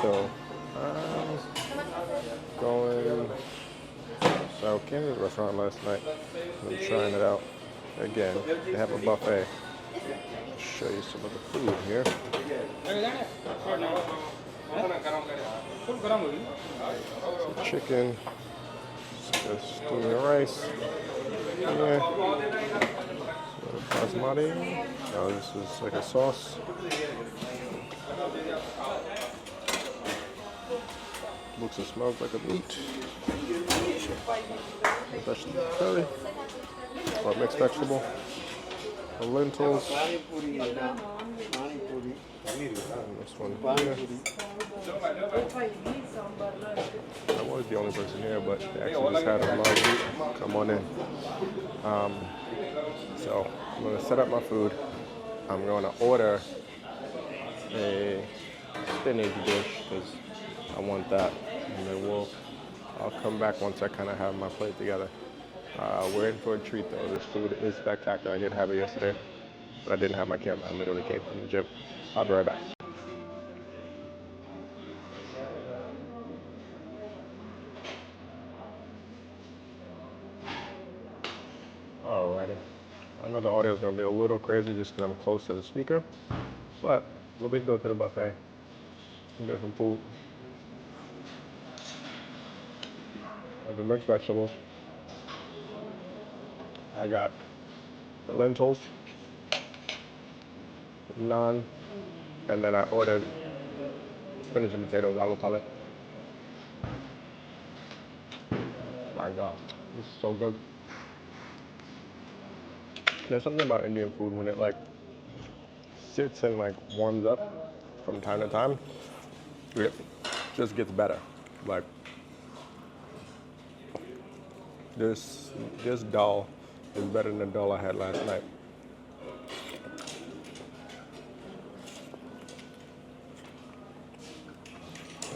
So I'm going. So I came to the restaurant last night. I'm trying it out again. They have a buffet. I'll show you some of the food here. So chicken, just steaming rice. Yeah. Basmati. Oh, this is like a sauce. Looks and smells like a meat. Vegetable curry or mixed vegetable. The lentils. And this one here. I was the only person here, but they actually just had a large meat. Come on in. So I'm gonna set up my food. I'm gonna order a spinach dish because I want that, and then I'll come back once I kind of have my plate together. We're in for a treat though. This food is spectacular. I did have it yesterday, but I didn't have my camera. I literally came from the gym. I'll be right back. Alrighty. I know the audio is gonna be a little crazy just because I'm close to the speaker, but we'll be go to the buffet and get some food. The mixed vegetables. I got the lentils, naan, and then I ordered spinach and potatoes, avocado. My God, this is so good. There's something about Indian food when it like sits and like warms up from time to time, it just gets better. Like this dal is better than the dal I had last night.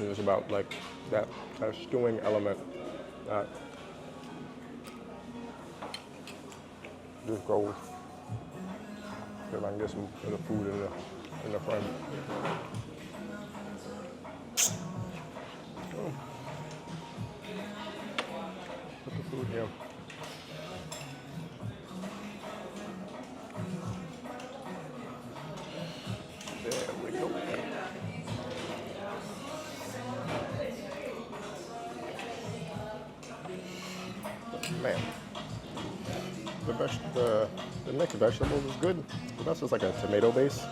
It was about like that stewing element that just goes. See if I can get some of the food in the frame. Put the food here. There we go. Man, the mixed vegetables is good. The best is like a tomato base.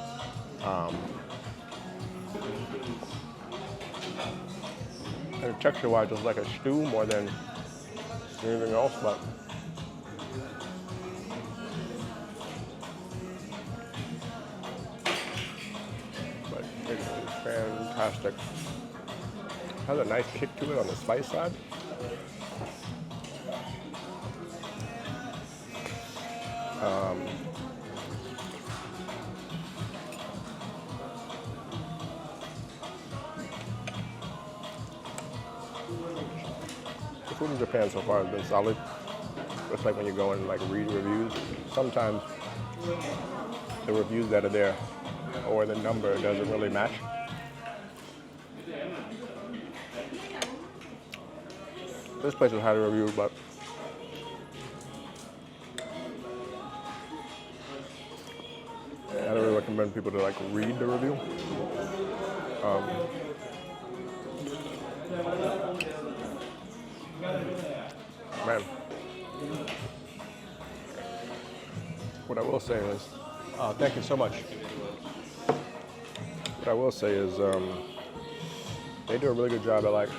And texture-wise, it's like a stew more than anything else, but it's fantastic. Has a nice kick to it on the spice side. The food in Japan so far has been solid. It's like when you go and like read reviews, sometimes the reviews that are there or the number doesn't really match. This place is highly reviewed, but I don't really recommend people to like read the review. Man, what I will say is, thank you so much. What I will say is, they do a really good job at like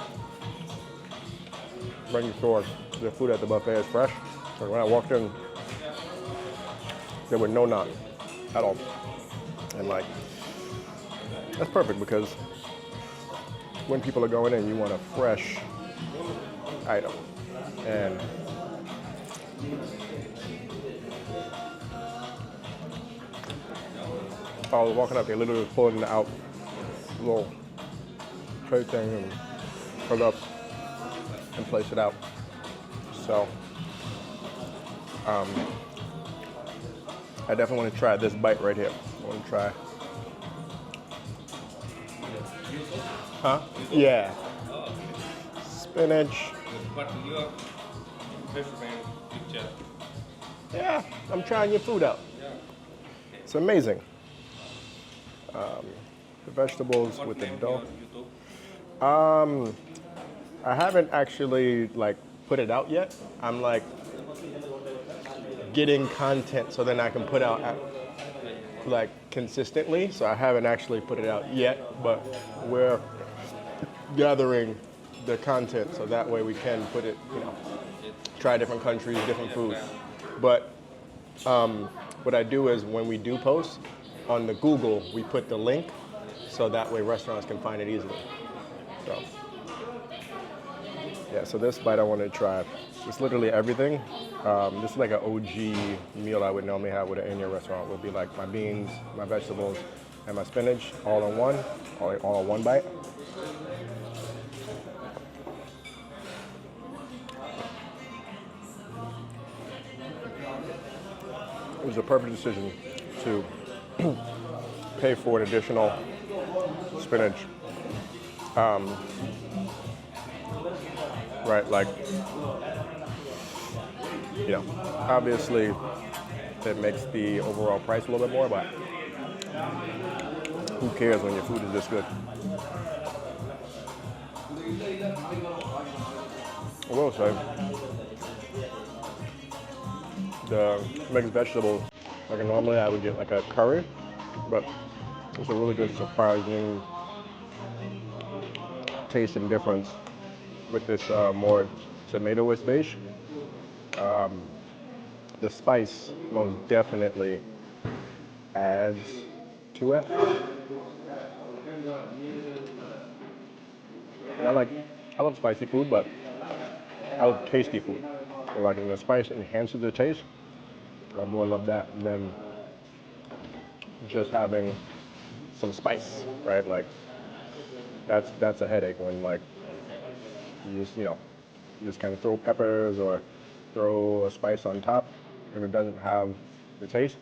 making sure the food at the buffet is fresh. So when I walked in, there were no naan at all, and like that's perfect because when people are going in, you want a fresh item. And I was walking up, they literally pulled it out, little tray thing, and put it up and place it out. So I definitely want to try this bite right here. I want to try Huh? You Yeah. Oh, okay. Spinach. But your restaurant picture. Yeah, I'm trying your food out. Yeah. It's amazing. The vegetables What with the name dough. your YouTube? I haven't actually like put it out yet. I'm like getting content so then I can put out like consistently. So I haven't actually put it out yet, but we're gathering the content so that way we can put it, Yes. try different countries, different Yeah, foods. travel. But what I do is when we do post on the Google, we put the link so that way restaurants can find it easily. So yeah, so this bite I want to try. It's literally everything. This is like an OG meal I would normally have with an Indian restaurant. Would be like my beans, my vegetables, and my spinach all in one, all in one bite. It was a perfect decision to pay for an additional spinach, right? Like, obviously it makes the overall price a little bit more, but who cares when your food is this good? I will say, the mixed vegetables, like normally I would get like a curry, but it's a really good surprising taste and difference with this more tomatoish base. The spice most definitely adds to it. And I love spicy food, but I love tasty food. So like when the spice enhances the taste, I more love that than just having some spice, right? Like that's a headache when like you just kind of throw peppers or throw a spice on top and it doesn't have the taste.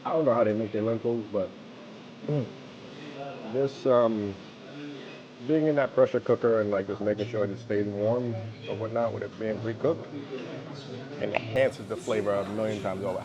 I don't know how they make their lentils, but this being in that pressure cooker and like just making sure it stays warm or whatnot with it being pre-cooked enhances the flavor a million times over.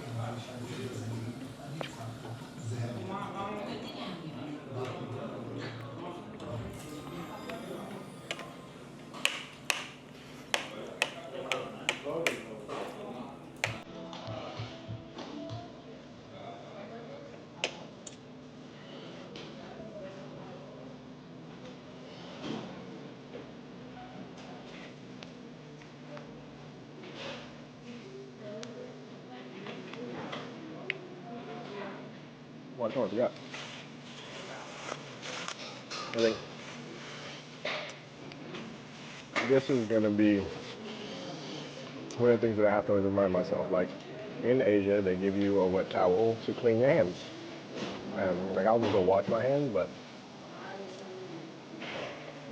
What else you got? I think this is gonna be one of the things that I have to always remind myself. Like in Asia, they give you a wet towel to clean your hands. And like I'll just go wash my hands, but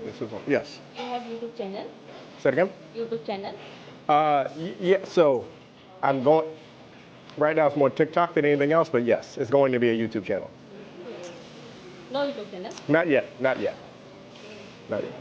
this is yes. You have YouTube channel? Say it again. YouTube channel? Yeah. So I'm going. Right now, it's more TikTok than anything else, but yes, it's going to be a YouTube channel. No YouTube channel? Not yet. Not yet. Not yet.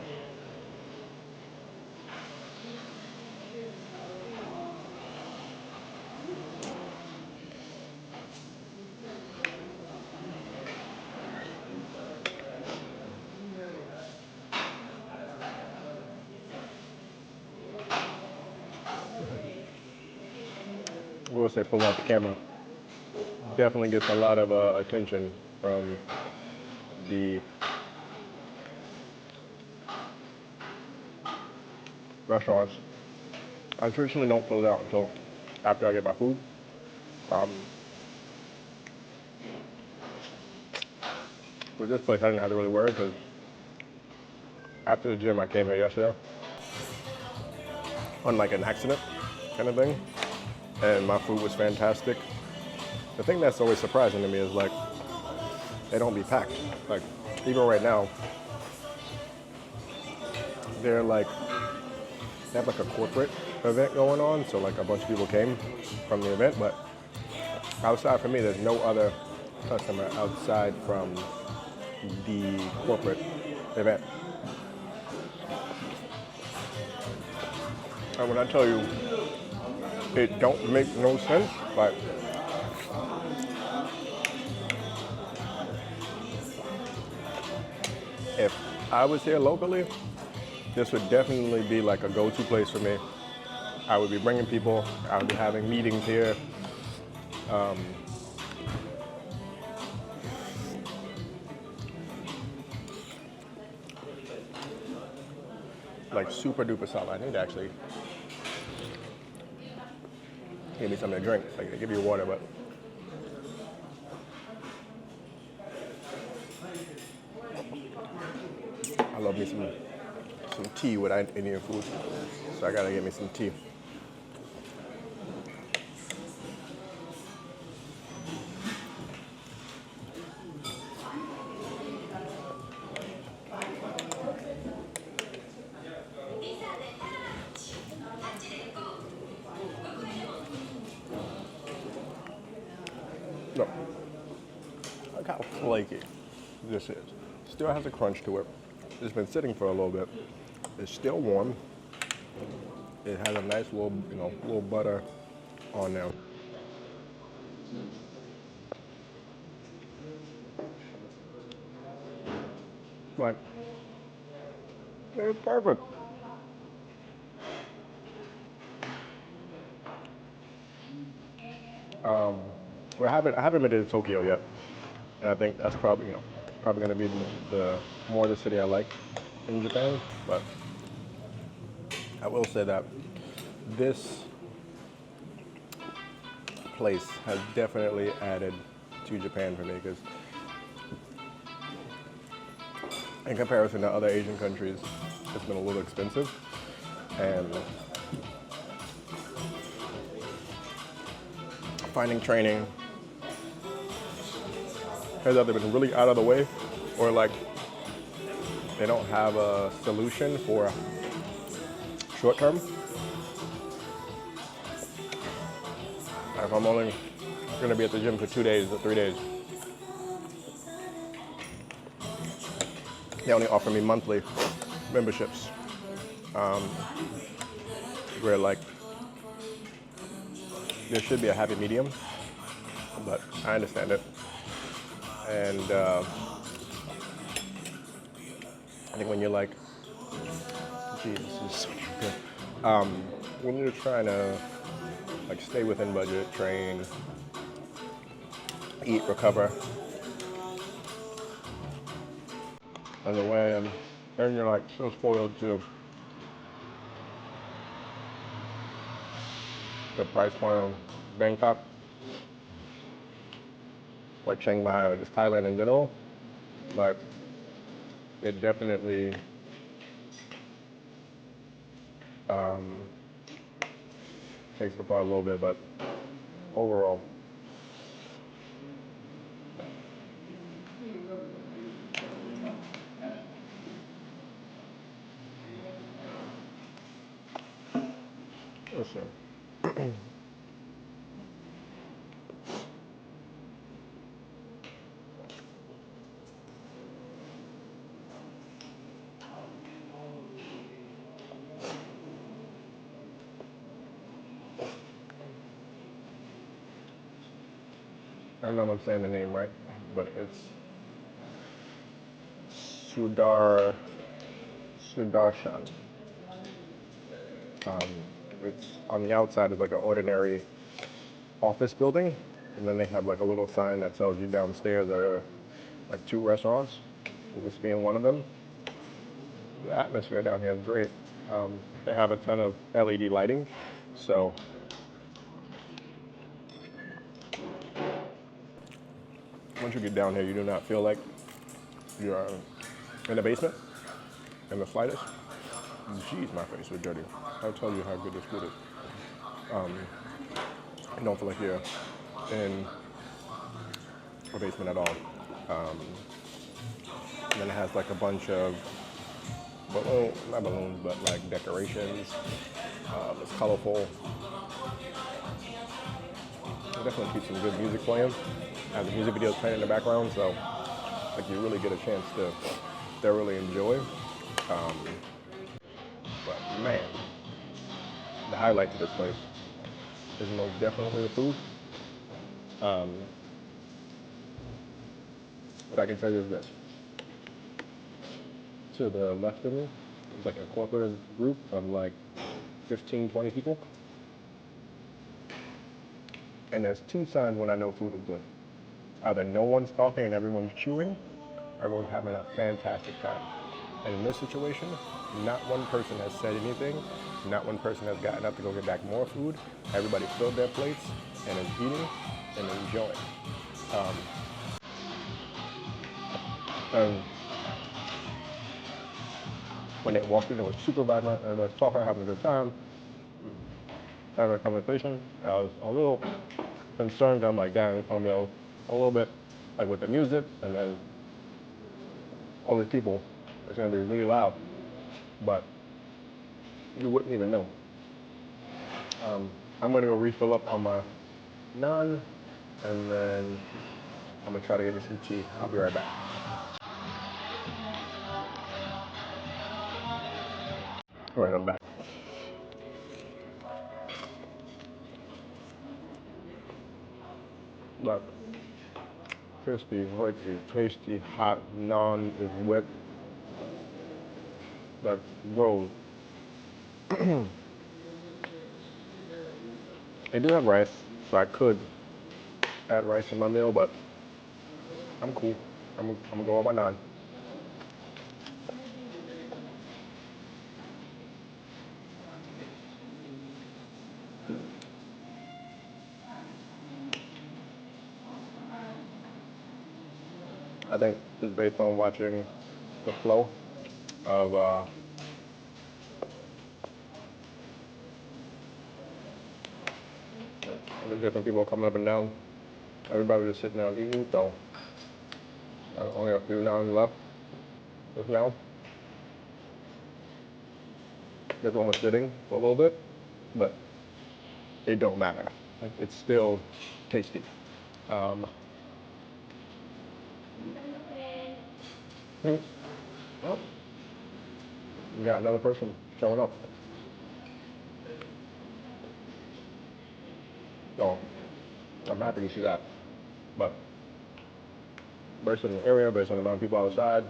We'll say pull out the camera. Definitely gets a lot of attention from the restaurants. I traditionally don't pull it out until after I get my food. Um, with this place, I didn't have to really worry because after the gym, I came here yesterday on like an accident kind of thing, and my food was fantastic. The thing that's always surprising to me is like they don't be packed. Like even right now, they're like they have like a corporate event going on, so like a bunch of people came from the event, but outside for me, there's no other customer outside from the corporate event. And when I tell you it don't make no sense, like if I was here locally, this would definitely be like a go-to place for me. I would be bringing people, I would be having meetings here. Like super duper solid. I need to actually give me something to drink. Like they give you water, but I love me some tea with Indian food. So I gotta get me some tea. No, look how flaky this is. Still has a crunch to it. It's been sitting for a little bit. It's still warm. It has a nice little, little butter on there. Like, it's perfect. I haven't been to Tokyo yet, and I think that's probably, probably going to be the more the city I like in Japan. But I will say that this place has definitely added to Japan for me because in comparison to other Asian countries, it's been a little expensive, and finding training has either been really out of the way or like they don't have a solution for short term. If I'm only going to be at the gym for 2 days or 3 days, they only offer me monthly memberships, where like there should be a happy medium, but I understand it. And I think when you're like, Jesus, this is so good. When you're trying to like stay within budget, train, eat, recover, and the way, and you're like so spoiled to the price point of Bangkok, like Chiang Mai or just Thailand in general, but it definitely takes the part a little bit, but overall, listen. I don't know if I'm saying the name right, but it's Sudar Sudarshan. Um, it's on the outside is like an ordinary office building, and then they have like a little sign that tells you downstairs there are like 2 restaurants, this being one of them. The atmosphere down here is great. They have a ton of LED lighting, so once you get down here, you do not feel like you're in the basement, in the slightest, jeez, my face was dirty. I'll tell you how good this food is. You don't feel like you're in a basement at all. And then it has like a bunch of not balloons, but like decorations. It's colorful. It definitely keeps some good music playing. Has the music videos playing in the background, so like you really get a chance to thoroughly enjoy. But man, the highlight to this place is most definitely the food. What I can tell you is this. To the left of me, it's like a corporate group of like 15, 20 people. And there's two signs when I know food is good. Either no one's talking and everyone's chewing, or everyone's having a fantastic time. And in this situation, not one person has said anything. Not one person has gotten up to go get back more food. Everybody filled their plates and is eating and enjoying. And when they walked in, it was super vibrant. And was talking, having a good time, having a conversation. I was a little concerned. I'm like, damn, it's gonna be a little bit like with the music, and then all these people, it's gonna be really loud. But you wouldn't even know. I'm gonna go refill up on my naan, and then I'm gonna try to get me some tea. I'll be right back. All right, I'm back. Look, crispy, crispy, tasty, hot naan is wet. Like rolls. I do have rice, so I could add rice in my meal, but I'm cool. I'm gonna go with my naan. I think just based on watching the flow of the different people coming up and down. Everybody was just sitting down eating, so only a few naans left just now. This one was sitting for a little bit, but it don't matter. Like, it's still tasty. Um, well, we got another person showing up. So I'm happy to see that. But based on the area, based on the amount of people outside,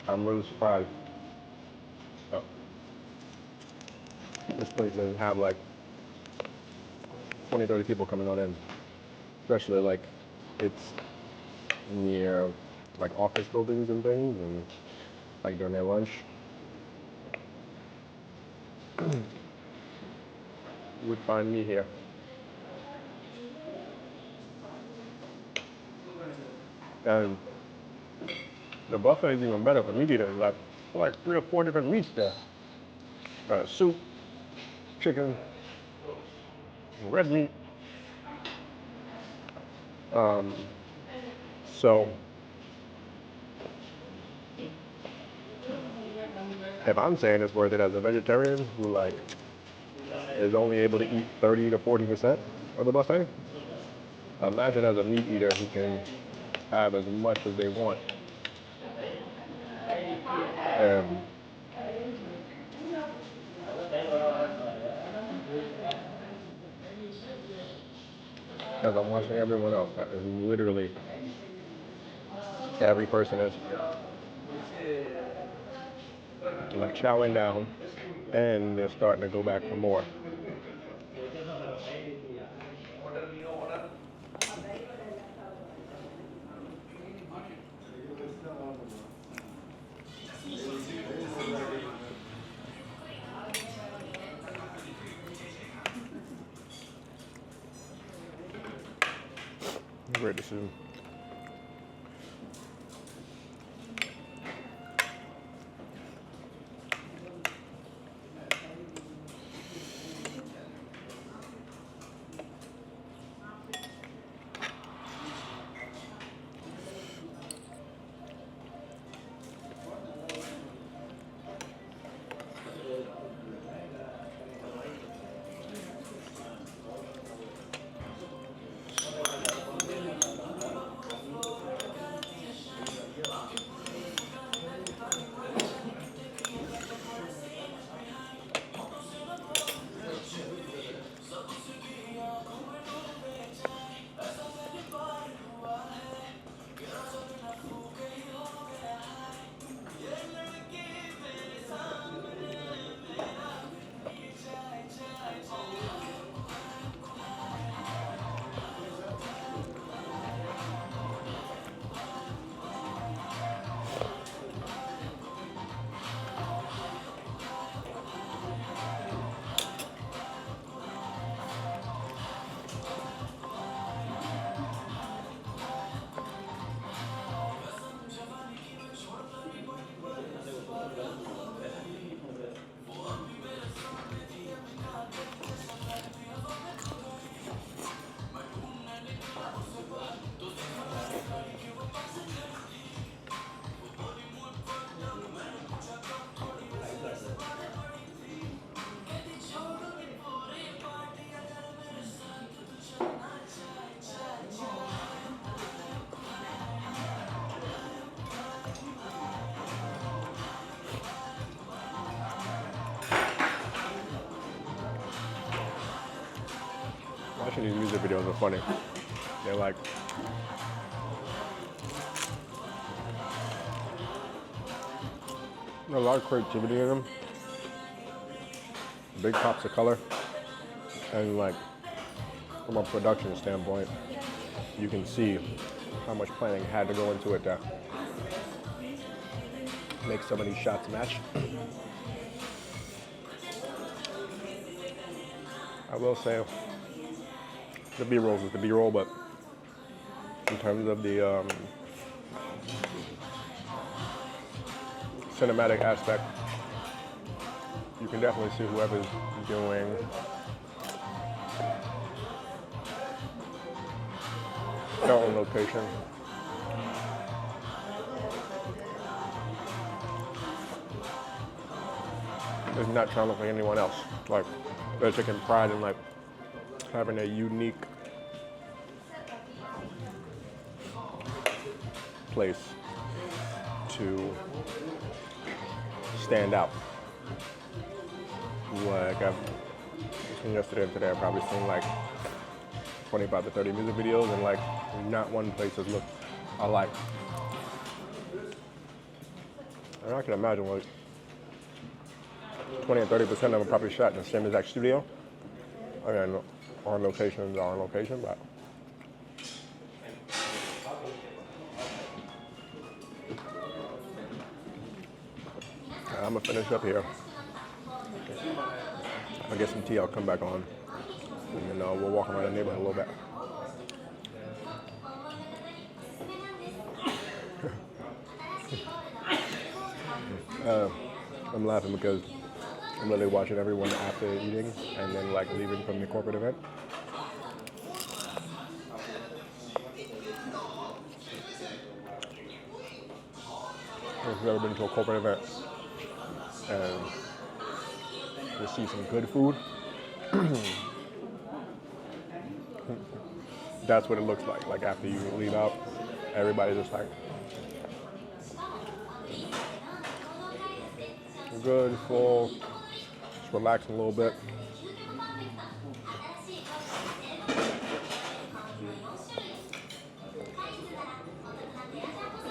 I'm really surprised. Oh, this place doesn't have like 20, 30 people coming on in. Especially like it's near like office buildings and things, and like during their lunch. You would find me here. And the buffet is even better for meat eaters. Like 3 or 4 different meats there. Soup, chicken, red meat. Um, so if I'm saying it's worth it as a vegetarian who like is only able to eat 30 to 40% of the buffet, imagine as a meat eater who can have as much as they want. And as I'm watching everyone else, that is literally every person is like chowing down, and they're starting to go back for more. Great decision. Actually, these music videos are funny. They're like, there's a lot of creativity in them. Big pops of color. And like, from a production standpoint, you can see how much planning had to go into it to make some of these shots match. I will say the B-roll is the B-roll, but in terms of the cinematic aspect, you can definitely see whoever's doing their own location. Is not trying to look like anyone else. Like, they're taking pride in like having a unique place to stand out. Like I've seen yesterday and today, I've probably seen like 25 to 30 music videos, and like not one place has looked alike. And I can imagine like 20 and 30% of them probably shot in the same exact studio. I mean, on locations are on location, but I'm gonna finish up here. I'll get some tea, I'll come back on, and then we'll walk around the neighborhood a little bit. I'm laughing because I'm literally watching everyone after eating and then like leaving from the corporate event. If you've ever been to a corporate event and you see some good food, that's what it looks like. Like after you leave out, everybody's just like good, full, just relaxing a little bit.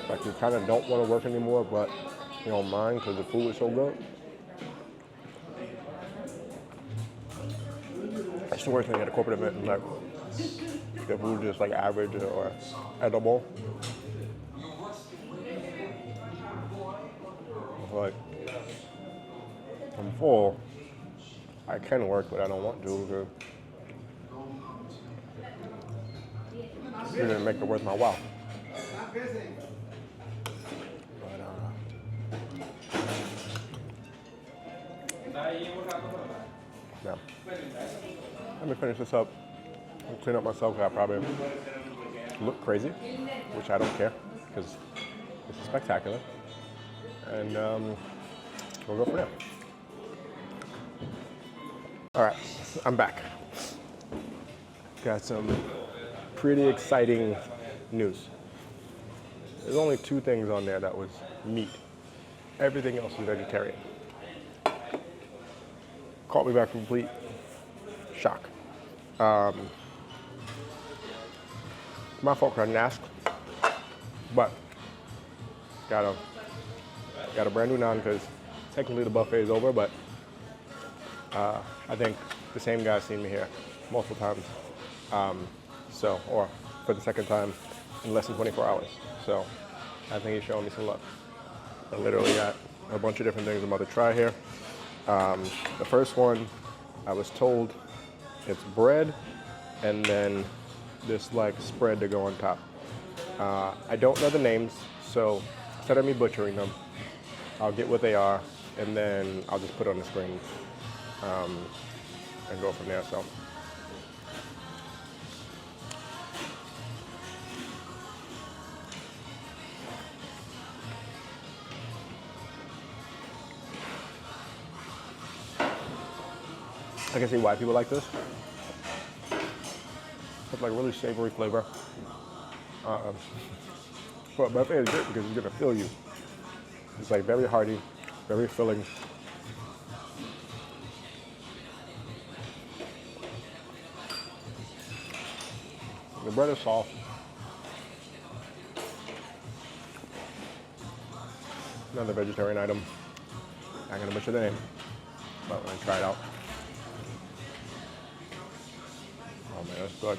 Like you kind of don't want to work anymore, but you don't mind because the food is so good. That's the worst thing at a corporate event is like the food is just like average or edible. Like I'm full. I can work, but I don't want to. It didn't make it worth my while. Yeah. Let me finish this up and clean up myself. I probably look crazy, which I don't care because it's spectacular. And we'll go from there. All right, I'm back. Got some pretty exciting news. There's only 2 things on there that was meat. Everything else is vegetarian. Caught me by complete shock. My fault, I didn't ask, but got a brand new naan because technically the buffet is over, but I think the same guy's seen me here multiple times. Or for the second time in less than 24 hours. So I think he's showing me some love. I literally got a bunch of different things I'm about to try here. The first one, I was told it's bread and then this like spread to go on top. I don't know the names, so instead of me butchering them, I'll get what they are and then I'll just put it on the screen and go from there. So. I can see why people like this. It's like really savory flavor. For a buffet, it's good because it's gonna fill you. It's like very hearty, very filling. The bread is soft. Another vegetarian item. Not gonna butcher the name, but when I try it out. Oh man, that's good.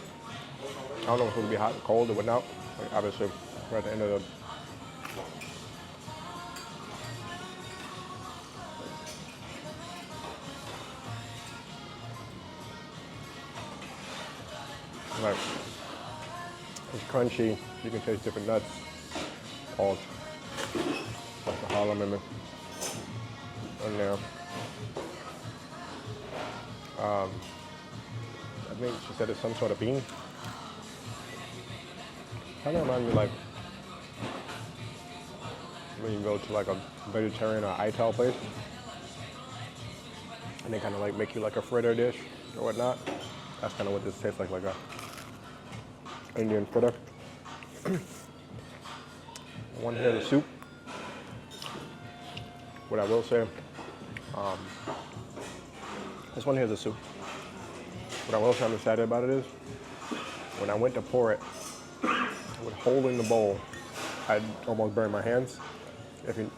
I don't know if it's supposed to be hot, cold, or whatnot. Like, obviously, we're at the end of the. Like, it's crunchy. You can taste different nuts. All like the Harlem in there. I think she said it's some sort of bean. Kind of reminds me like when you go to like a vegetarian or ITAL place, and they kind of like make you like a fritter dish or whatnot. That's kind of what this tastes like a Indian fritter. One here, the soup. What I will say, this one here is a soup. What I will say I'm excited about it is, when I went to pour it, with holding the bowl, I almost burned my hands. If you've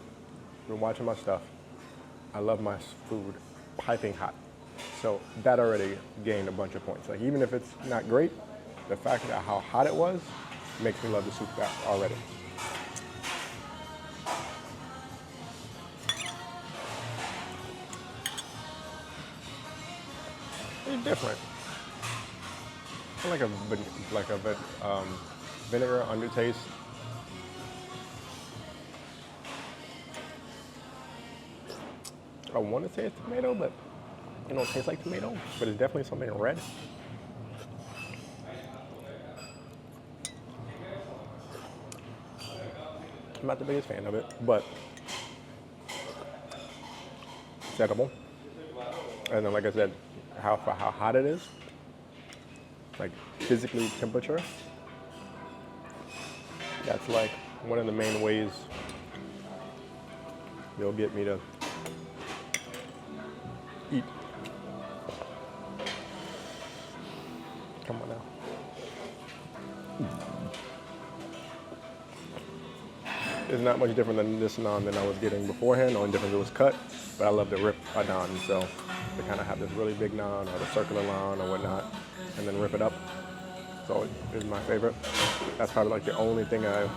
been watching my stuff, I love my food piping hot. So that already gained a bunch of points. Like even if it's not great, the fact that how hot it was makes me love the soup already. It's different. Like a vinegar undertaste. I want to say it's tomato, but it don't taste like tomato. But it's definitely something red. I'm not the biggest fan of it, but it's edible. And then, like I said, for how hot it is, like physically temperature, that's like one of the main ways you'll get me to eat. Come on now. It's not much different than this naan than I was getting beforehand. The only difference it was cut, but I love to rip a naan. So they kind of have this really big naan or the circular naan or whatnot, and then rip it up. So it's my favorite. That's probably like the only thing I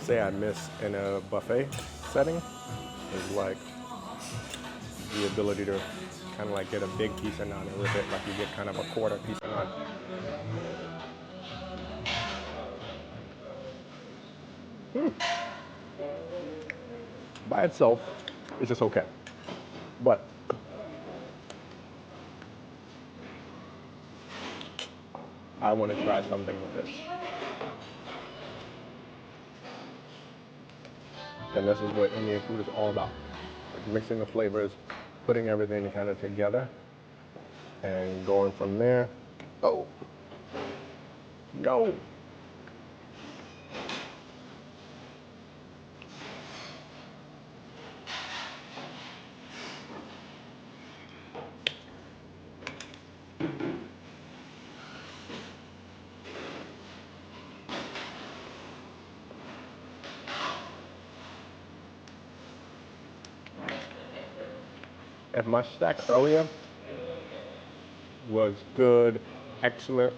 say I miss in a buffet setting is like the ability to kind of like get a big piece of naan and rip it like you get kind of a quarter piece of naan. By itself, it's just okay. But I want to try something with this. And this is what Indian food is all about. Like mixing the flavors, putting everything kind of together, and going from there. Oh, no. If my stack earlier was good, excellent,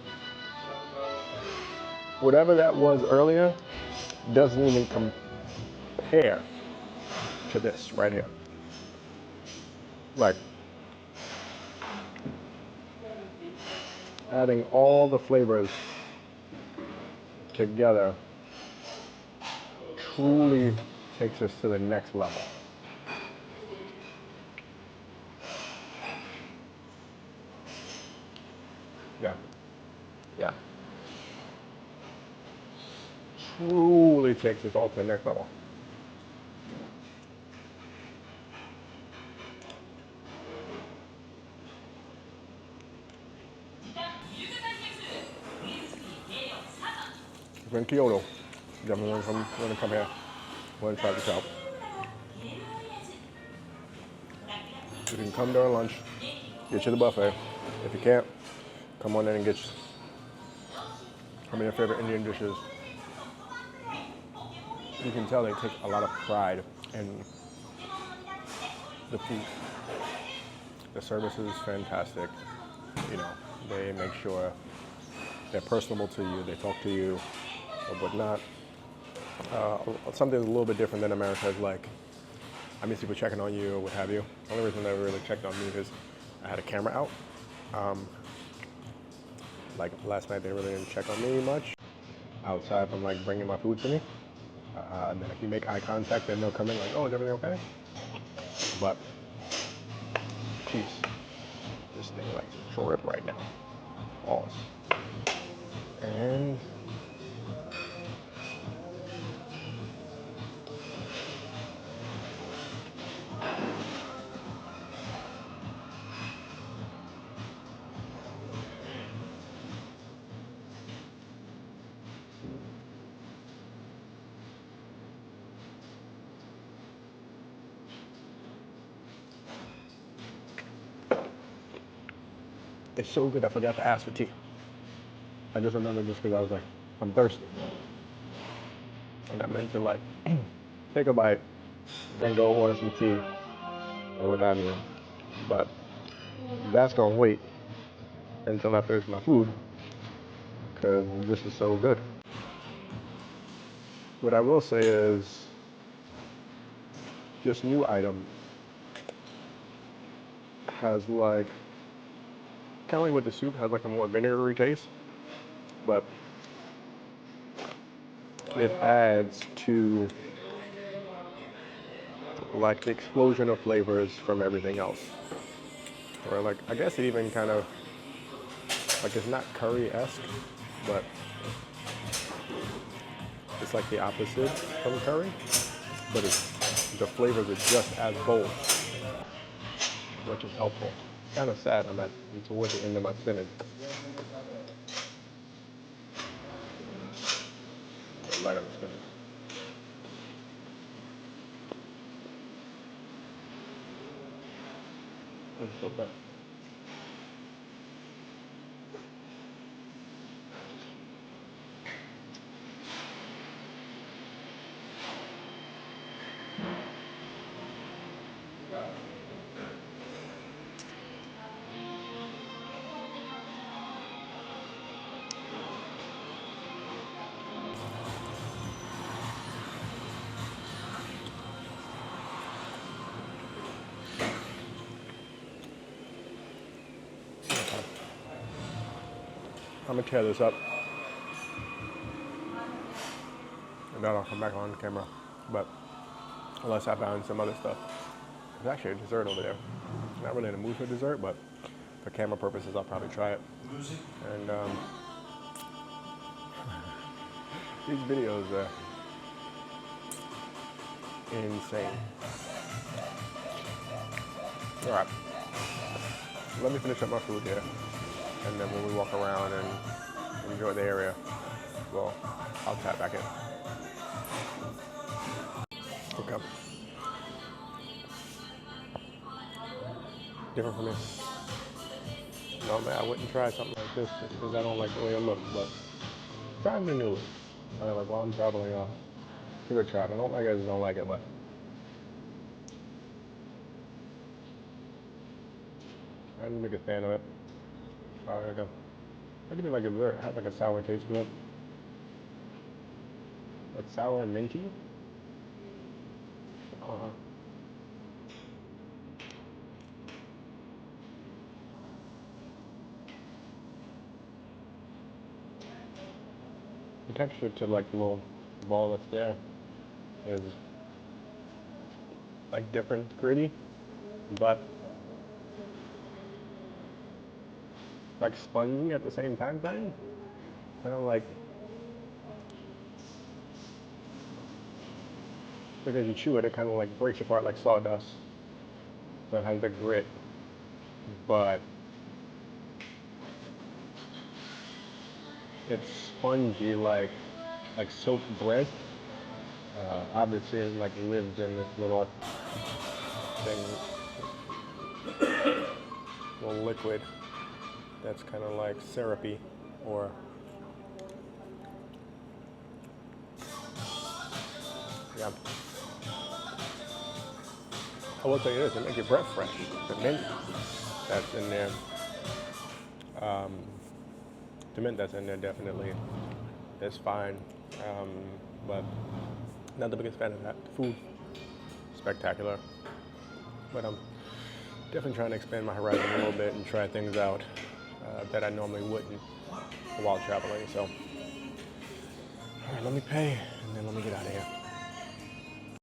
whatever that was earlier doesn't even compare to this right here. Like adding all the flavors together truly takes us to the next level. Yeah. Yeah. Truly takes us all to the next level. We're in Kyoto. Definitely want to come here. Want to try this out. You can come during lunch, get you the buffet. If you can't, come on in and get I mean, your favorite Indian dishes, you can tell they take a lot of pride in the food. The service is fantastic. You know, they make sure they're personable to you, they talk to you or whatnot. Something a little bit different than America is like, I miss people checking on you or what have you. The only reason they really checked on me is I had a camera out. Like last night, they really didn't check on me much outside from like bringing my food to me. And then if you make eye contact, then they'll come in like, oh, is everything okay? But, jeez, this thing like trip right now. Pause. And it's so good I forgot to ask for tea. I just remembered just because I was like, I'm thirsty. And I meant to like take a bite, then go order some tea or what have you. But that's gonna wait until I finish my food because this is so good. What I will say is this new item has like, kind of like with the soup, has like a more vinegary taste, but it adds to like the explosion of flavors from everything else. Or like, I guess it even kind of, like it's not curry-esque, but it's like the opposite from curry, but the flavors are just as bold, which is helpful. Kind of sad I'm at towards the end of my spinach. Light on the spinach. It's so bad. I'm gonna tear this up, and then I'll come back on camera. But unless I found some other stuff. There's actually a dessert over there. Not really in the mood for dessert, but for camera purposes, I'll probably try it. And these videos are insane. All right, let me finish up my food here, and then when we walk around and enjoy the area, well, I'll tap back in. Okay. Different for me. Normally, I wouldn't try something like this just because I don't like the way it looks, but trying the new. I like while I'm traveling off. Give it a try. I don't like it, I just don't like it, but I'm a big fan of it. There we go. That could be like a dessert. Have like a sour taste to it. Like sour and minty. Uh-huh. The texture to like the little ball that's there is like different, gritty, but like spongy at the same time. Kind of like because you chew it, it kind of like breaks apart like sawdust. So it has the grit, but it's spongy like soaked bread. Obviously, it like lives in this little thing, little liquid that's kind of like syrupy or Yeah. I will tell you this, they make your breath fresh. The mint that's in there, the mint that's in there definitely is fine. But not the biggest fan of that. The food, spectacular. But I'm definitely trying to expand my horizon a little bit and try things out that I normally wouldn't while traveling. So, all right, let me pay and then let me get out of here.